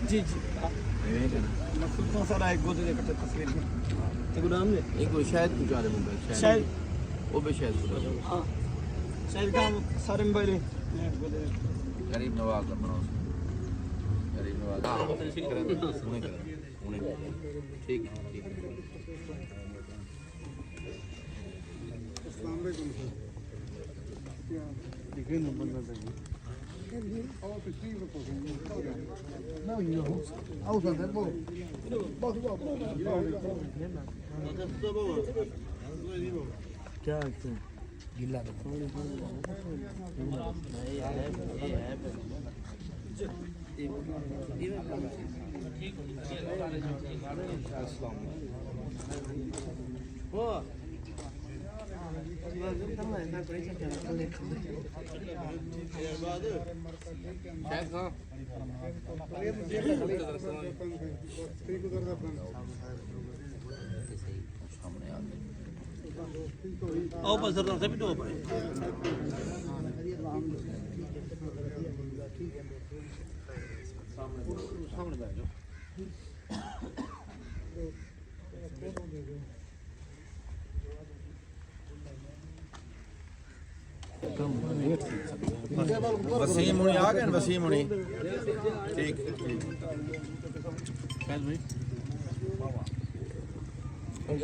जी जी मकसूद सारा एक गोदे कट्टे तस्वीर में एक नाम ने एक शायद कुछ आ रहे मोबाइल शायद वो भी शायद हां शायद काम सारे मोबाइल गोदे गरीब नवाज बनाओ गरीब नवाज हां ठीक करें ठीक ठीक अस्सलाम वालेकुम सर क्या दिखे न बंदा देंगे और पिछली reporting No, you know. I was on that boat. क्या गिल्ला आओ बस सरदार से भी तो भाई सामने बैठ जाओ वसीम मुनी आ गए वसीम मुनी ठीक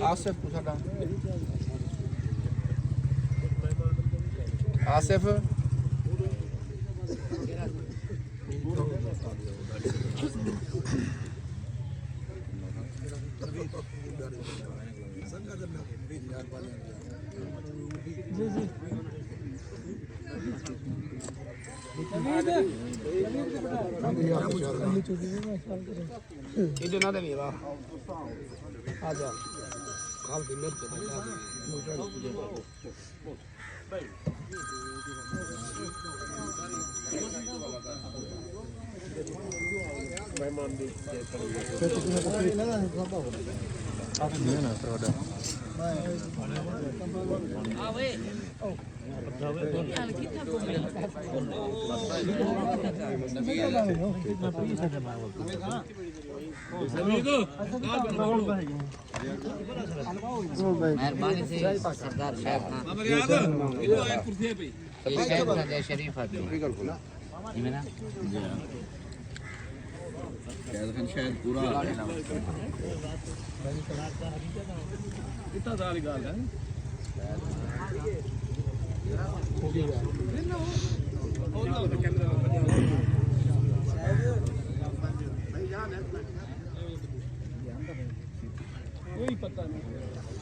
आसिफ को साडा आसिफ जी जी इधर ना दे मेरा आजा काल दिन में चला मेहमान भी आप नहीं ना सरदार आवे मेहरबानी से सरदार साहब शरीफ आदमी शायद पूरा आ गया कितना साल गाल है कोई पता नहीं